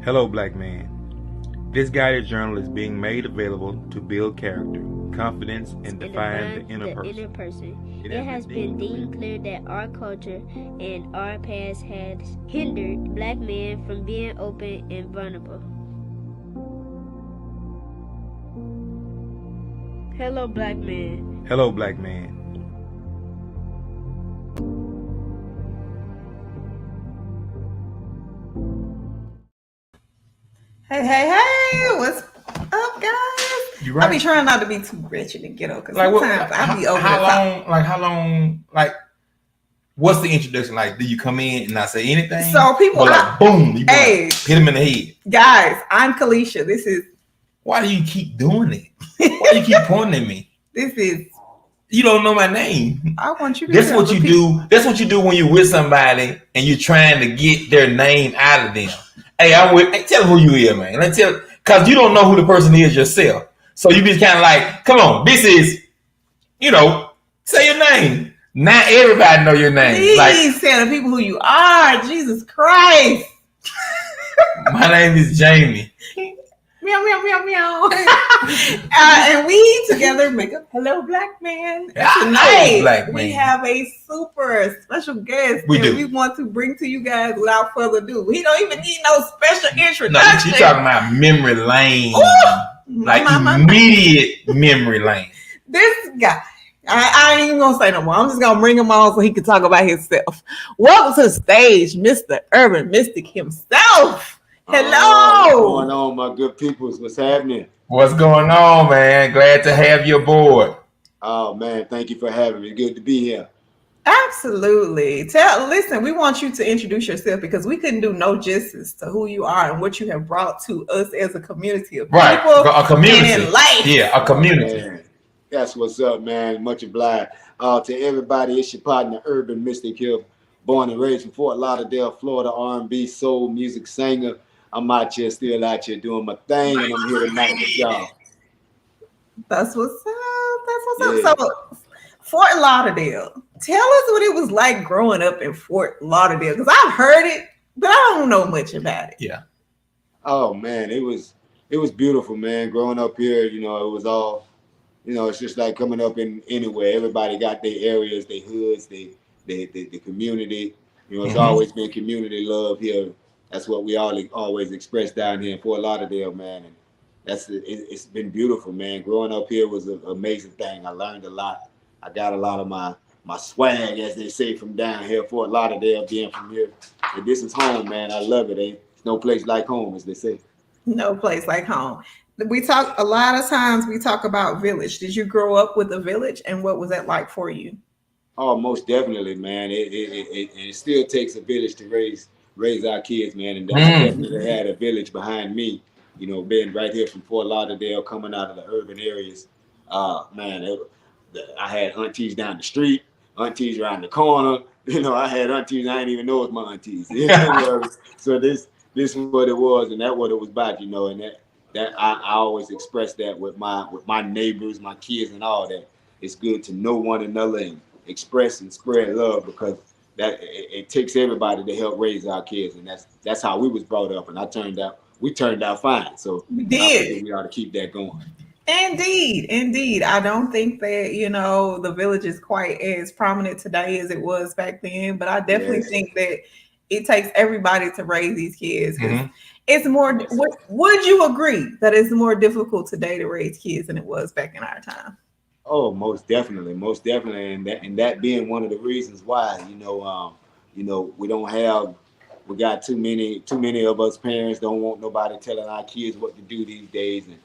Hello, black man. This guided journal is being made available to build character, confidence, and define the inner person. It has been deemed clear that our culture and our past has hindered black men from being open and vulnerable. Hello, black man. Hello, black man. Hey, what's up, guys? You right. I be trying not to be too wretched and ghetto because sometimes I be over the top. How long, what's the introduction like? Do you come in and not say anything? So people, boom, you hit them in the head. Guys, I'm Kalisha. This is. Why do you keep doing it? Why do you keep pointing at me? This is. You don't know my name. I want you to. That's what you do. That's what you do when you're with somebody and you're trying to get their name out of them. Hey, tell them who you is, man. Because you don't know who the person is yourself. So you be kind of like, come on, this is, say your name. Not everybody know your name. Please tell the people who you are. Jesus Christ. My name is Jamie. Meow, meow, meow, meow. And we together make a Hello Black Man. Tonight, we have a super special guest that we want to bring to you guys without further ado. He don't even need no special introduction. No, she's talking about memory lane. Immediate memory lane. This guy, I ain't even gonna say no more. I'm just gonna bring him on so he can talk about himself. Welcome to the stage, Mr. Urban Mystic himself. Hello. What's going on, my good peoples? What's happening? What's going on, man? Glad to have you aboard. Oh man, thank you for having me. Good to be here. Absolutely. Listen, we want you to introduce yourself because we couldn't do no justice to who you are and what you have brought to us as a community of people. A community. And in life. Yeah, a community. Man, that's what's up, man. Much obliged. To everybody, it's your partner, Urban Mystic here, born and raised in Fort Lauderdale, Florida, R&B, soul music singer. I'm still out here doing my thing, and I'm here tonight with y'all. That's what's up. So, Fort Lauderdale. Tell us what it was like growing up in Fort Lauderdale, because I've heard it, but I don't know much about it. Yeah. Oh man, it was beautiful, man. Growing up here, it was all, it's just like coming up in anywhere. Everybody got their areas, their hoods, the community. It's always been community love here. That's what we always express down here in Fort Lauderdale, man. And it's been beautiful, man. Growing up here was an amazing thing. I learned a lot. I got a lot of my swag, as they say, from down here, Fort Lauderdale, being from here. And this is home, man. I love it. Ain't no place like home, as they say. No place like home. We talk a lot of times. We talk about village. Did you grow up with a village, and what was that like for you? Oh, most definitely, man. It still takes a village to raise our kids, man. And I definitely had a village behind me, being right here from Fort Lauderdale, coming out of the urban areas. Man, I had aunties down the street, aunties around the corner. I had aunties I didn't even know was my aunties. So this is what it was, and that's what it was about, and that I always express that with my neighbors, my kids, and all that. It's good to know one another and express and spread love, because that it takes everybody to help raise our kids, and that's how we was brought up, and we turned out fine. So we did. We ought to keep that going. Indeed. I don't think that the village is quite as prominent today as it was back then, but I definitely think that it takes everybody to raise these kids. It's more. Would you agree that it's more difficult today to raise kids than it was back in our time? Oh, most definitely, and that being one of the reasons why, we got too many of us parents don't want nobody telling our kids what to do these days. And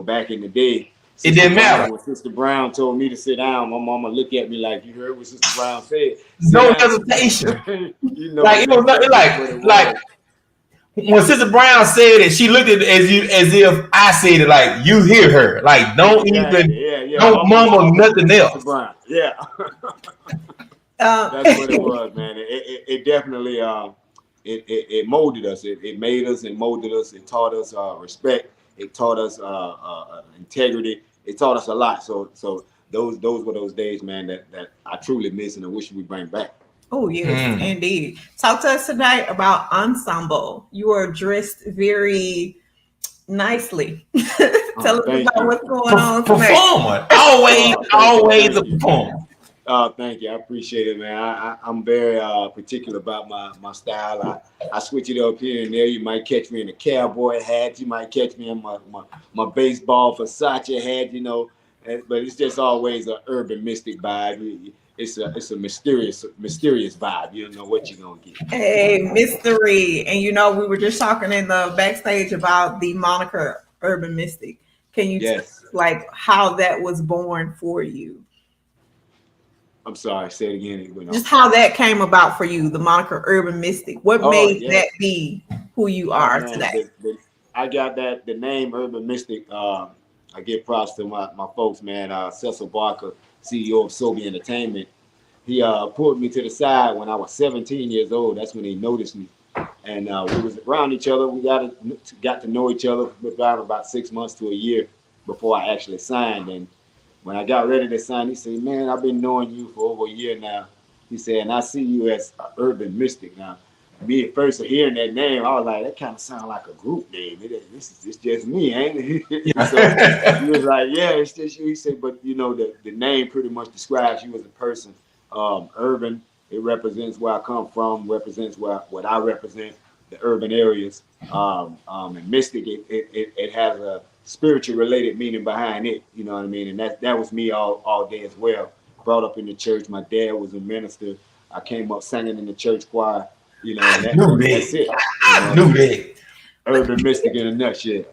back in the day, it didn't matter. When Sister Brown told me to sit down, my mama looked at me like, you heard what Sister Brown said? No hesitation. It was like when Sister Brown said it, she looked at it as if I said it, like, you hear her. Like, don't don't mumble nothing else. Brown. Yeah. That's what it was, man. It definitely it molded us. It made us and molded us. It taught us respect. It taught us integrity. It taught us a lot. So those were those days, man, that I truly miss and I wish we bring back. Oh, yes, indeed. Talk to us tonight about ensemble. You are dressed very nicely. Tell us Thank about you. what's going on tonight. Performer. Always, always a Thank you. performer. Thank you. I appreciate it, man. I'm very particular about my style. I switch it up here and there. You might catch me in a cowboy hat. You might catch me in my baseball Versace hat, you know. But it's just always an urban mystic vibe. It's a mysterious vibe. You don't know what you're gonna get. Hey, mystery. And you know, we were just talking in the backstage about the moniker Urban Mystic. Can you tell us, Yes. like, how that was born for you? I'm sorry. Say it again. It went Just off. how that came about for you, the moniker Urban Mystic. What Oh made that yes. be who you Oh are man, today? I got the name Urban Mystic. I give props to my folks, man. Cecil Barker, CEO of Sobe Entertainment. He pulled me to the side when I was 17 years old. That's when he noticed me, and we was around each other. We got to know each other for about 6 months to a year before I actually signed. And when I got ready to sign, he said, "Man, I've been knowing you for over a year now." He said, "And I see you as an urban mystic now." Me at first hearing that name, I was like, "That kind of sounds like a group name. This is just me, ain't it?" So he was like, "Yeah, it's just you." He said, "But you know, the name pretty much describes you as a person. Urban, it represents where I come from, represents what I represent, the urban areas. And mystic, it has a spiritual related meaning behind it. You know what I mean? And that was me all day as well. Brought up in the church. My dad was a minister. I came up singing in the church choir. You know, and I knew that's that. it. You I know, knew that. urban mystic in a nutshell.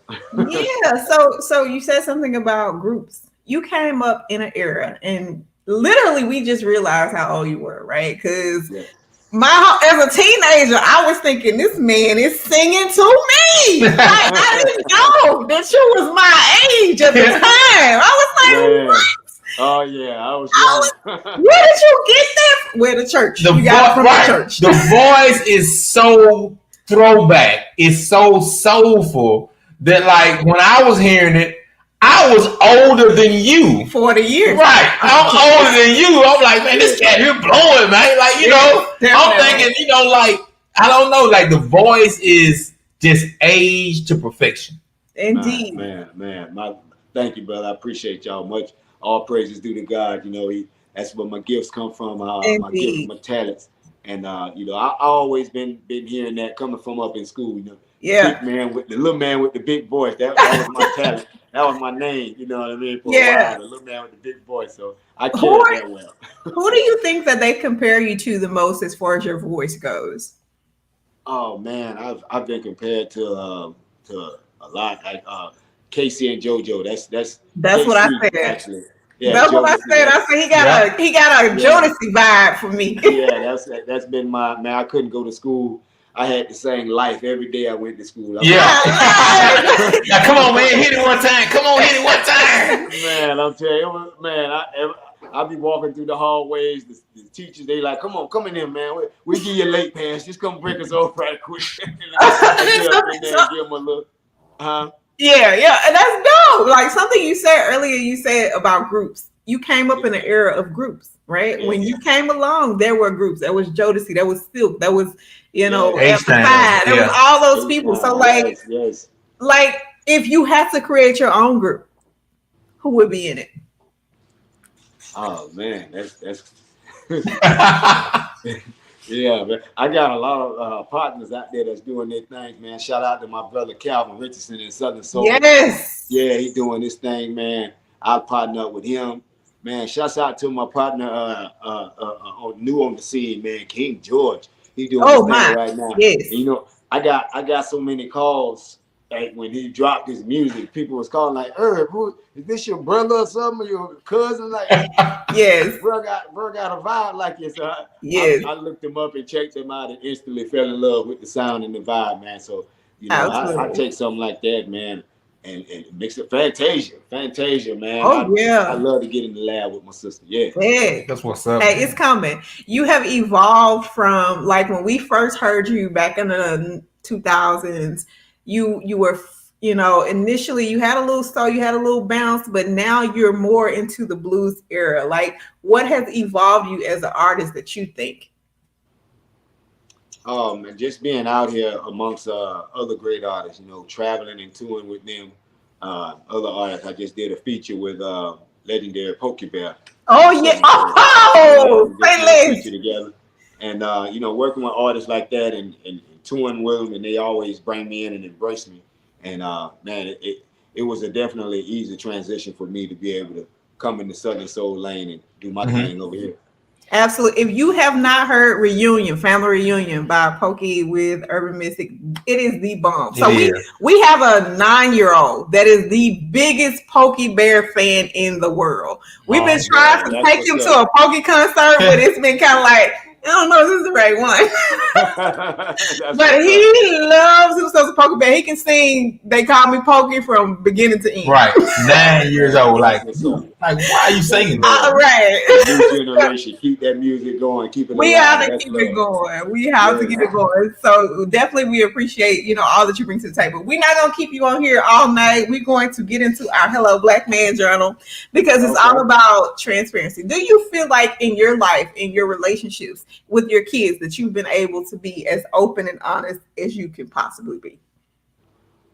Yeah, so you said something about groups. You came up in an era, and literally, we just realized how old you were, right? Because Yeah. as a teenager, I was thinking this man is singing to me. Like I didn't know that you was my age at the time. I was like, Man. what? Oh yeah, I was I was, young. where did you get that? Where the church? The You got it from the right. church. The voice is so throwback. It's so soulful that, like, when I was hearing it, I was older than you. 40 years. Right. I'm older than you. I'm like, man, this cat here blowing, man. Like, you know, I'm thinking, you know, like, I don't know, like the voice is just age to perfection. Indeed. Man. Thank you, brother. I appreciate y'all much. All praises due to God. You know, that's where my gifts come from. My gifts, Indeed. my talents, and you know, I always been hearing that coming from up in school. You know, Yeah. the little man with the big voice. That was my talent. That was my name. You know what I mean? For a Yeah. while, the little man with the big voice. So I Who carried are, that well. who do you think that they compare you to the most as far as your voice goes? Oh man, I've been compared to a lot. Like Casey and JoJo. That's That's what I KC said. actually. Yeah, That's what I Jodeci. said. I said he got a Yeah, Jodeci vibe for me. yeah. That's been my man. I couldn't go to school. I had to sing life every day I went to school. Yeah. Now, come on, man, hit it one time. Come on, hit it one time. Man, I'm telling you, man. I be walking through the hallways. The teachers, they like, come in here, man. We give you a late pass. Just come break us off right quick. I get up in there and give them a look. Yeah, and that's dope. Like something you said earlier, you said about groups. You came up in an era of groups, right? Yes. When you came along, there were groups. There was Jodeci, there was Silk, there was, you know, H-Town. there was all those people. So yes. like if you had to create your own group, who would be in it? Oh man, that's yeah, man. I got a lot of partners out there that's doing their thing, man. Shout out to my brother Calvin Richardson in Southern Soul. Yes. Yeah, he doing this thing, man. I partner up with him. Man, shouts out to my partner new on the scene, man, King George. He doing this thing right now. Yes. And, you know, I got so many calls. Like when he dropped his music, people was calling like, who is this your brother or something, or your cousin? Like, yes, bro got a vibe like this. So I looked him up and checked him out and instantly fell in love with the sound and the vibe, man. So, you know, I take something like that, man, and mix it Fantasia, man. I love to get in the lab with my sister. Yeah. That's what's up. Hey, it's coming. You have evolved from like when we first heard you back in the 2000s. You were, you know, initially you had a little soul, you had a little bounce, but now you're more into the blues era. Like, what has evolved you as an artist that you think? And just being out here amongst other great artists, you know, traveling and touring with them, other artists. I just did a feature with legendary Pokey Bear. Oh yeah! Oh, we just did a feature together, and you know, working with artists like that and touring with them, and they always bring me in and embrace me. And man, it was a definitely easy transition for me to be able to come in the Southern Soul lane and do my thing over here. Absolutely. If you have not heard Reunion, Family Reunion by Pokey with Urban Mystic, it is the bomb. So we have a 9-year-old that is the biggest Pokey Bear fan in the world. We've been trying to take him to a Pokey concert, but it's been kind of like, I don't know if this is the right one. But he loves himself a Pokey Bear. He can sing They Call Me Pokey from beginning to end. Right. 9 years old. Like why are you singing that? Right. New generation. Keep that music going. Keep it alive. We have to keep it going. We have to keep it going. So definitely we appreciate, you know, all that you bring to the table. We're not going to keep you on here all night. We're going to get into our Hello Black Man journal because it's all about transparency. Do you feel like in your life, in your relationships with your kids, that you've been able to be as open and honest as you can possibly be?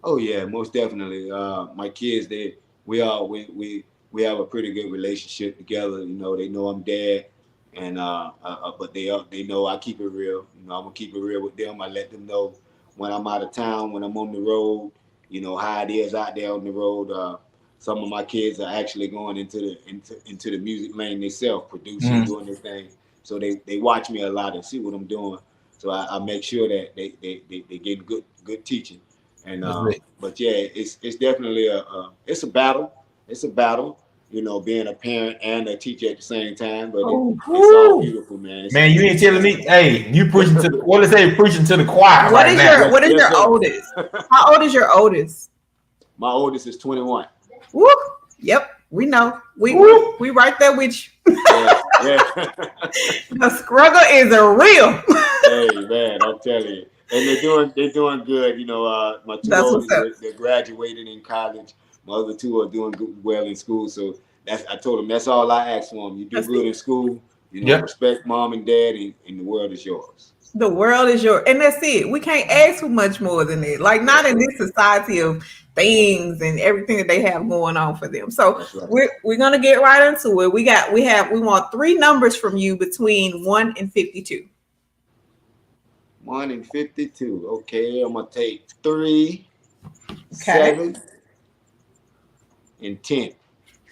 Oh yeah, most definitely. My kids, we have a pretty good relationship together. You know, they know I'm dad, and but they know I keep it real. You know, I'm gonna keep it real with them. I let them know when I'm out of town, when I'm on the road. You know how it is out there on the road. Some of my kids are actually going into the music lane themselves, producing, doing their thing. So they watch me a lot and see what I'm doing. So I make sure that they get good teaching. And but yeah, it's definitely it's a battle. It's a battle, you know, being a parent and a teacher at the same time. But it's all beautiful, man. Man, you ain't telling me. Hey, you preaching to preaching to the choir. What is your oldest? How old is your oldest? My oldest is 21. Whoop. Yep. We know. We right there with you. Yeah. The struggle is real. Hey man, I'm telling you. And they're doing good. You know, my two oldest, they're graduating in college. My other two are doing well in school. So I told them that's all I ask for them. You do good in school. You know, respect mom and dad, and the world is yours. The world is yours, and that's it. We can't ask for much more than that. Like not in this society of things and everything that they have going on for them. So we're gonna get right into it. We want 3 numbers from you between 1 and 52. 1 and 52. Okay, I'm gonna take 3, 7, and 10.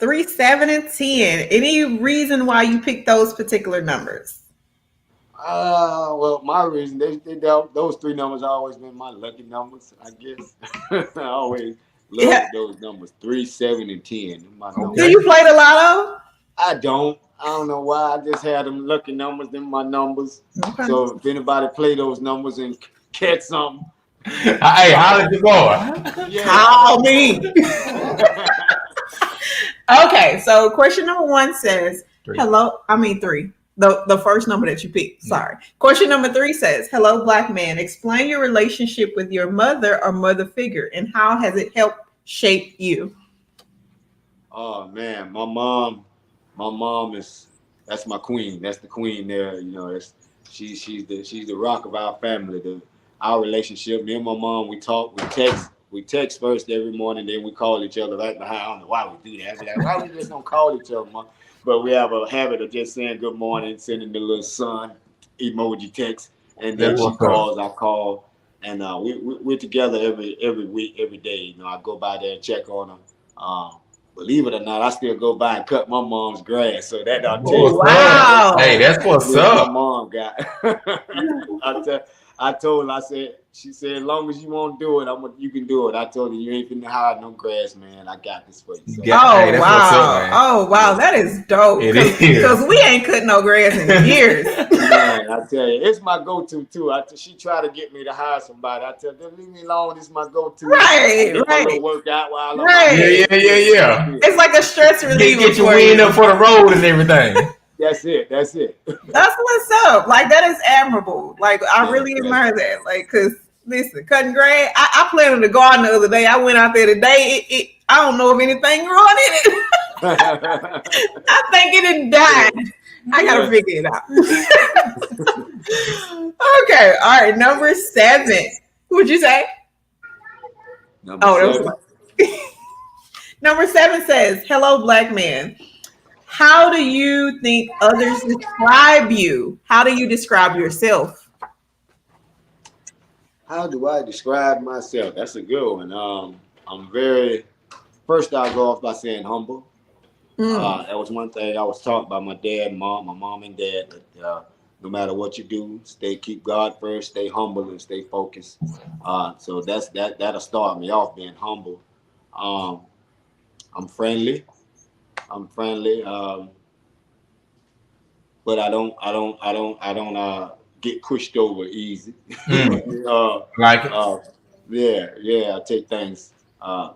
3, 7, and 10. Any reason why you picked those particular numbers? Well, my reason those 3 numbers have always been my lucky numbers, I guess. I always love those numbers, 3, 7, and 10. Do you play the lotto? I don't know why. I just had them lucky numbers, them my numbers. Okay. So if anybody play those numbers and catch something, hey, holler at your boy. Call me. Okay, so question number 1 says, 3. The first number that you picked. Sorry. Question number 3 says, hello, Black man. Explain your relationship with your mother or mother figure and how has it helped shape you? Oh man, my mom that's my queen. That's the queen there. You know, she's the rock of our family. Our relationship. Me and my mom, we talk, we text first every morning, then we call each other right behind. I don't know why we do that. Like, why we just don't call each other, Mom? But we have a habit of just saying good morning, sending the little sun emoji text, and then she calls, I call, and we're together every week, every day. You know, I go by there and check on her. Believe it or not, I still go by and cut my mom's grass. So that I'll tell you. Wow. Hey, that's what's up. My mom got. I told her, she said, as long as you won't do it, you can do it. I told her, you ain't finna hide no grass, man. I got this for you. So, wow. That is dope. Because we ain't cut no grass in years. Man, I tell you, it's my go-to too. She tried to get me to hire somebody. I tell her, leave me alone. This is my go-to. Right. My little workout while I'm Yeah. It's like a stress reliever. Get your wind up for the road and everything. That's it. That's what's up. Like, that is admirable. Like, I really admire that. Like, because, listen, cutting grass, I planted a garden the other day. I went out there today. I don't know if anything growing in it. I think it had died. I gotta figure it out. Okay, all right. Number 7. Who'd you say? Number 7. Number 7 says, "Hello, black man. How do you think others describe you? How do you describe yourself?" How do I describe myself? That's a good one. I'm very. First, I'll go off by saying humble. That was one thing I was taught by my dad and mom, my mom and dad. That, no matter what you do, keep God first, stay humble, and stay focused. So that'll start me off being humble. Um, I'm friendly. I'm friendly. But I don't get pushed over easy. Like it. Yeah. I take things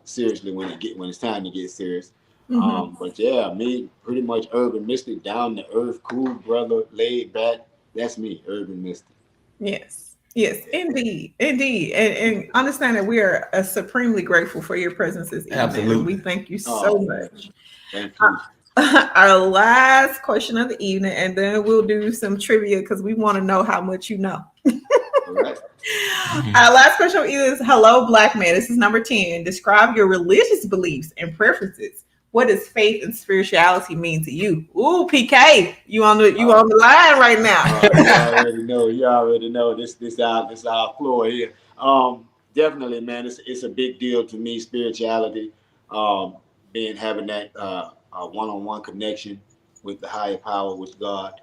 seriously when it's time to get serious. But yeah, me pretty much urban mystic, down to earth, cool brother, laid back. That's me, urban mystic. Yes, indeed, and understand that we are supremely grateful for your presence this evening. Absolutely. We thank you so much. Thank you. Our last question of the evening, and then we'll do some trivia because we want to know how much you know. All right. Our last question of the evening is, "Hello, black man." This is number 10. "Describe your religious beliefs and preferences. What does faith and spirituality mean to you?" Ooh, PK, you on the line right now. You already know this our floor here. Definitely, man. It's a big deal to me. Spirituality, having that one-on-one connection with the higher power, with God.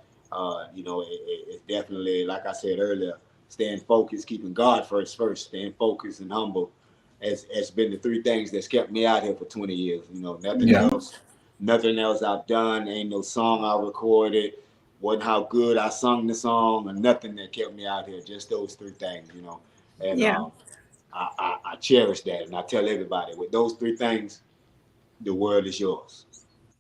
It's definitely, like I said earlier, staying focused, keeping God first, staying focused and humble. Has been the three things that's kept me out here for 20 years. Nothing else I've done. Ain't no song I recorded. Wasn't how good I sung the song, or nothing that kept me out here. Just those three things. And I cherish that, and I tell everybody, with those three things, the world is yours.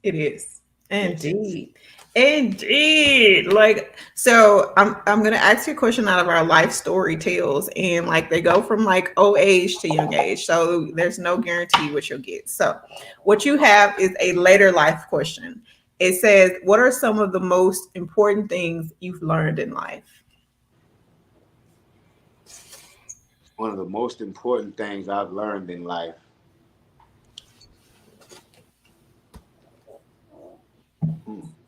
It is. Indeed. Indeed. Like, so I'm gonna ask you a question out of our life story tales, and like they go from like old age to young age. So there's no guarantee what you'll get. So what you have is a later life question. It says, "What are some of the most important things you've learned in life?" One of the most important things I've learned in life.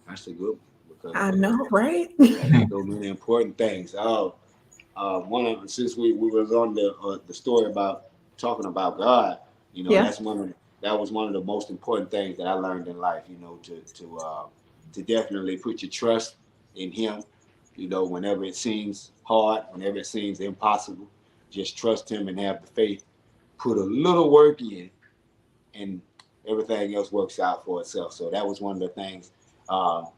That's a good one. I know, right? So many important things. Since we was on the story about talking about God, that was one of the most important things that I learned in life. To definitely put your trust in Him. Whenever it seems hard, whenever it seems impossible, just trust Him and have the faith. Put a little work in, and everything else works out for itself. So that was one of the things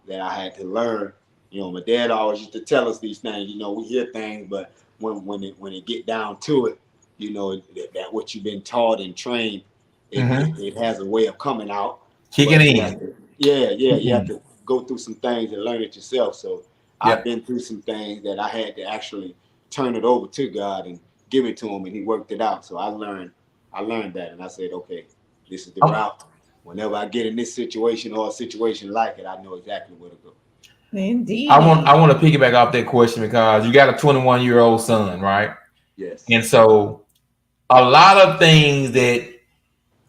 that I had to learn. My dad always used to tell us these things. We hear things, but when it get down to it, that what you've been taught and trained, it has a way of coming out. Kicking in. You have to go through some things and learn it yourself. So I've been through some things that I had to actually turn it over to God and give it to Him, and He worked it out. So I learned that, and I said, okay, this is the route. Whenever I get in this situation or a situation like it, I know exactly where to go. Indeed. I want to piggyback off that question because you got a 21-year-old son, right? Yes. And so a lot of things that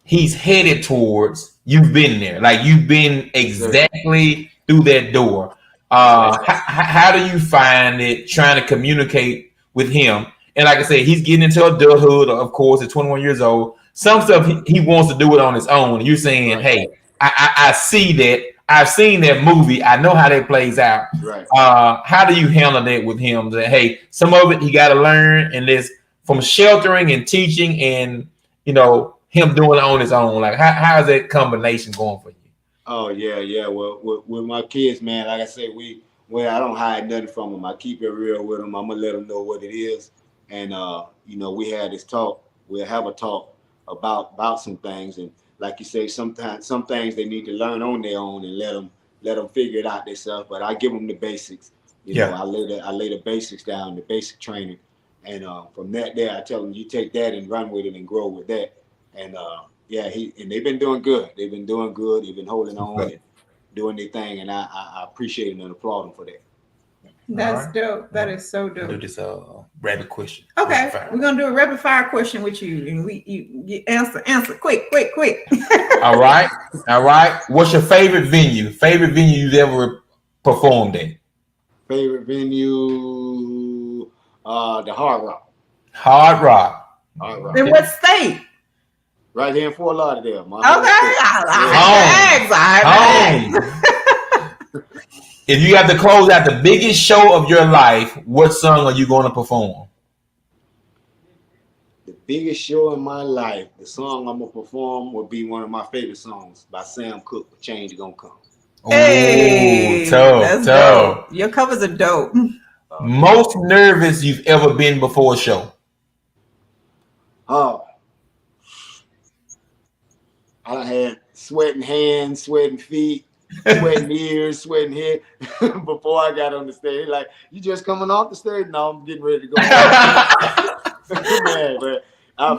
he's headed towards, you've been there. Like you've been exactly through that door. How do you find it trying to communicate with him? And like I said, he's getting into adulthood, of course, at 21 years old. Some stuff he wants to do it on his own. You're saying, hey, I see that. I've seen that movie. I know how that plays out. Right. How do you handle that with him? That, hey, some of it he got to learn, and this from sheltering and teaching and, him doing it on his own. Like, how is that combination going for you? Oh, yeah. Well, with my kids, man, like I said, I don't hide nothing from them. I keep it real with them. I'm going to let them know what it is. And, we had this talk. We'll have a talk about some things. And like you say, sometimes some things they need to learn on their own and let them figure it out themselves. But I give them the basics. I lay the basics down, the basic training. And from that there, I tell them, you take that and run with it and grow with that. And they've been doing good. They've been holding on. And, doing their thing, and I appreciate them and applaud them for that. That's dope. That is so dope. Do this rapid question. Okay, we're gonna do a rapid fire question with you, and you answer quick. All right. What's your favorite venue? Favorite venue you've ever performed in? Favorite venue, the Hard Rock. Hard Rock. In what state? Right here in Fort Lauderdale. Okay, home. If you have to close out the biggest show of your life, what song are you going to perform? The biggest show in my life, the song I'm going to perform will be one of my favorite songs by Sam Cooke, Change Gonna Come. Hey, that's dope. Your covers are dope. Most nervous you've ever been before a show? Oh, I had sweating hands, sweating feet, sweating ears, sweating head before I got on the stage. Like, you just coming off the stage? No, I'm getting ready to go. Man, but I've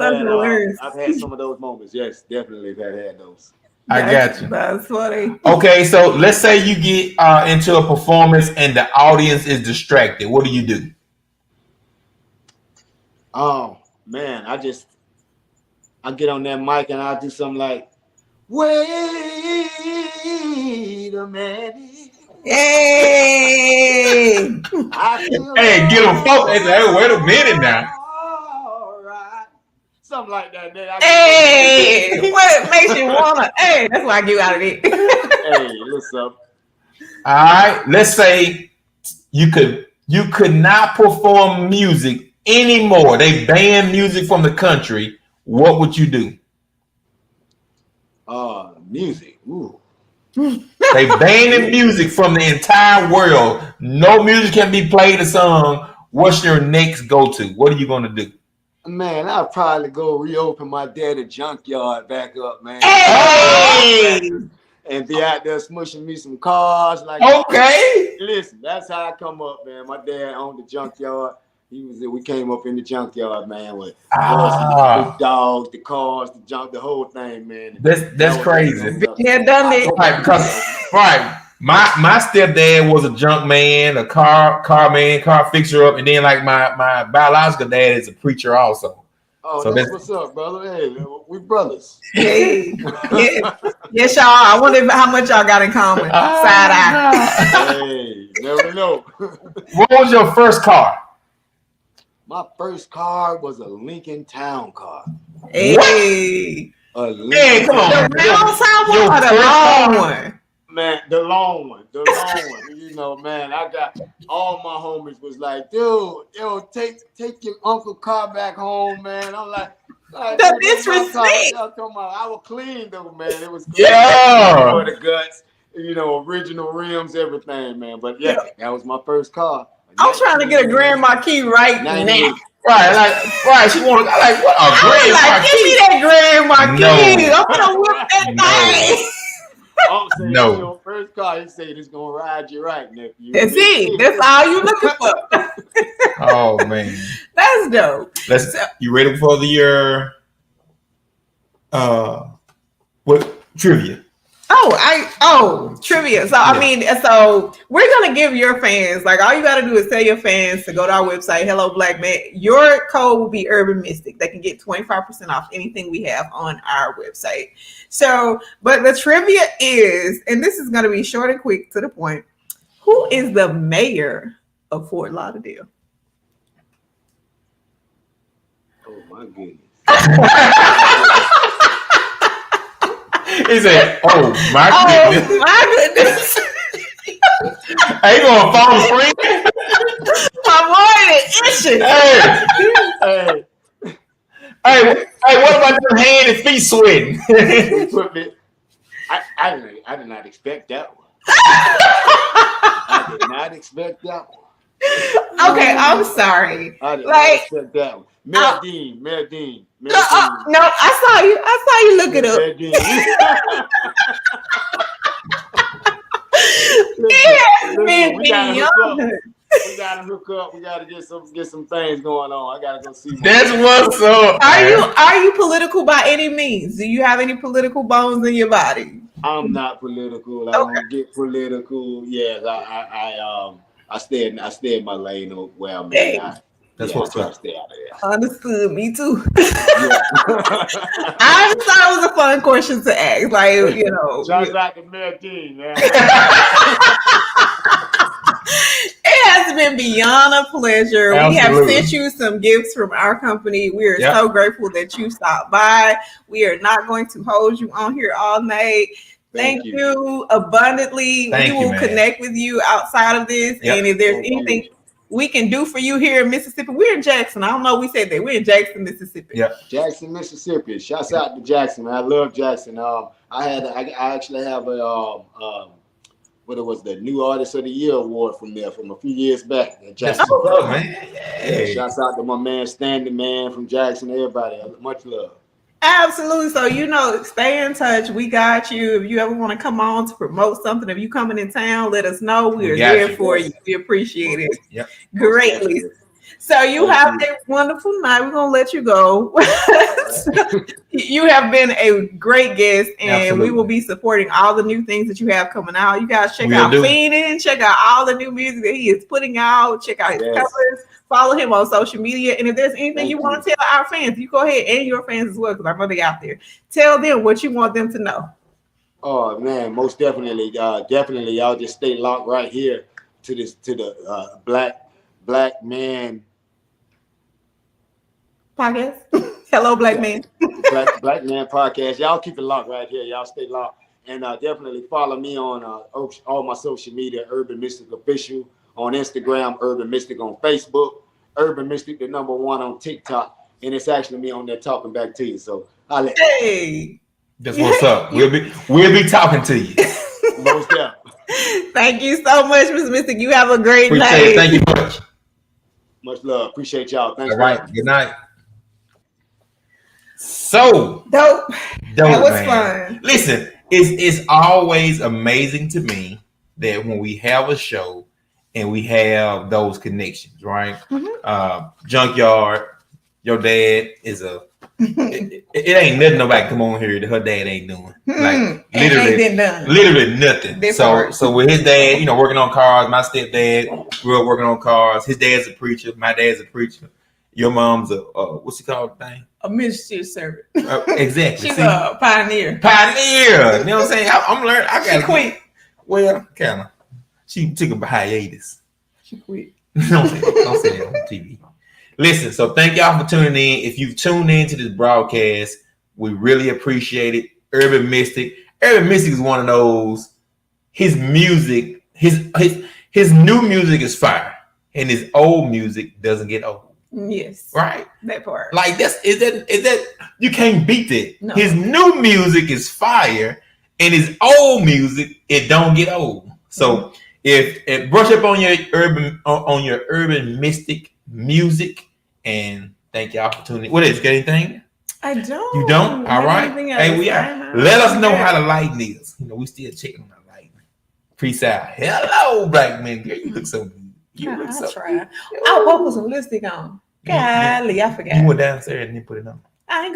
had some of those moments. Yes, definitely have had those. I got you. That's funny. Okay, so let's say you get into a performance and the audience is distracted. What do you do? Oh, man, I get on that mic and I do something like, wait a minute. Hey! Hey, get them focused. Hey, wait a minute now. All right. Something like that. Hey! What makes you wanna? Hey, that's why I get out of it. Hey, what's up? All right. Let's say you could not perform music anymore. They ban music from the country. What would you do? Music. Ooh. They banning music from the entire world. No music can be played or sung. What's your next go-to? What are you going to do? Man, I'll probably go reopen my daddy junkyard back up, man. Hey! And be out there smushing me some cars. Like, okay. Listen, that's how I come up, man. My dad owned the junkyard. We came up in the junkyard, man, with the dogs, the cars, the junk, the whole thing, man. That's crazy. Yeah, done it. Right. My stepdad was a junk man, a car man, car fixer up, and then like my biological dad is a preacher also. Oh, so that's what's up, brother. Hey, we brothers. Hey. Yes, y'all. I wonder how much y'all got in common. Side eye. Hey, never know. What was your first car? My first car was a Lincoln Town car. Hey. A Lincoln. Hey, come on. The round side one or the long one? Man, the long one. You know, man, I got all my homies was like, dude, take your uncle car back home, man. I'm like, the disrespect. I was clean though, man. It was clean. Yeah. For the guts, original rims, everything, man. But yeah, that was my first car. I'm trying to get a Grand Marquis right now. Right. She wanted like what a Grand Marquis. Give me that Grand Marquis. I'm gonna whip that thing. I'm saying, your first car, he said it's gonna ride you right, nephew. That's it. That's all you looking for. Oh man, that's dope. You ready for the what trivia? Trivia. So I mean, so we're gonna give your fans, like, all you gotta do is tell your fans to go to our website, Hello Black Man. Your code will be Urban Mystic. They can get 25% off anything we have on our website. So, but the trivia is, and this is gonna be short and quick to the point. Who is the mayor of Fort Lauderdale? Oh my goodness. He said, "Oh my goodness! Oh my goodness! Are you going to phone screen? My boy is itching. Hey, what about your hand and feet sweating?" I did not expect that one. I did not expect that one. Okay, I'm sorry. I did not expect that one. Mayor Dean. No, I saw you look it up. We gotta hook up. We gotta get some things going on. I gotta go see. That's what's up. Are you political by any means? Do you have any political bones in your body? I'm not political. I Okay. don't get political. Yes, I stay in my lane where I'm Hey. at. That's I what's try up. to stay out of there. Understood. Me too. Yeah. I just thought it was a fun question to ask. Like, you know. Shouts out to Mel Dean, man. It has been beyond a pleasure. Absolutely. We have sent you some gifts from our company. We are so grateful that you stopped by. We are not going to hold you on here all night. Thank you abundantly. We will connect with you outside of this. Yep. And if there's anything we can do for you here in Mississippi, we're in Jackson. I don't know. We said that we're in Jackson, Mississippi. Yep. Jackson, Mississippi. Shouts out to Jackson, man. I love Jackson. I actually have a what it was, the New Artist of the Year award from there from a few years back. Jackson. Oh, man. Hey. Shouts out to my man Stanley, man, from Jackson. Everybody, much love. Absolutely. So, you know, stay in touch. We got you. If you ever want to come on to promote something, if you coming in town, let us know. We are there for you. We appreciate it greatly. So you have a wonderful night. We're going to let you go. You have been a great guest, and we will be supporting all the new things that you have coming out. You guys check out Fiendin', check out all the new music that he is putting out. Check out his covers. Follow him on social media. And if there's anything you want to tell our fans, you go ahead, and your fans as well, because I know they out there. Tell them what you want them to know. Oh, man, most definitely. Definitely, y'all just stay locked right here to the Black Man podcast. Hello, Black Man. Black Man podcast. Y'all keep it locked right here. Y'all stay locked. And definitely follow me on all my social media, Urban Mystic Official on Instagram, Urban Mystic on Facebook, Urban Mystic the #1 on TikTok. And it's actually me on there talking back to you. So I'll let you. That's what's up. We'll be talking to you. Most definitely. Thank you so much, Mr. Mystic. You have a great night. Thank you much. Much love. Appreciate y'all. Thanks. All right. Good night. So dope. That was fun. Listen, it's always amazing to me that when we have a show and we have those connections, right? Mm-hmm. Junkyard, your dad is it ain't nothing nobody come on here that her dad ain't doing. Like literally nothing. So with his dad, you know, working on cars, my stepdad grew up working on cars. His dad's a preacher, my dad's a preacher. Your mom's a what's he called thing? A ministry servant. Exactly. She's a pioneer. Pioneer. You know what I'm saying? I'm learning. She quit. Well, kind of. She took a hiatus. She quit. Don't say that on TV. Listen, so thank y'all for tuning in. If you've tuned in to this broadcast, we really appreciate it. Urban Mystic is one of those. His music, his new music is fire, and his old music doesn't get old. Yes. Right. That part. Like is that you can't beat it. No. His new music is fire, and his old music, it don't get old. So if brush up on your urban mystic music, and thank y'all for tuning in. What is, got anything? I don't. You don't? All right. Hey, let us know how the lighting is. You know, we still checking on the lighting. Peace out. Hello, Black Man. Girl, you look so good. You look so good. I'll put some lipstick on. Golly, I forgot. You went downstairs and you put it on.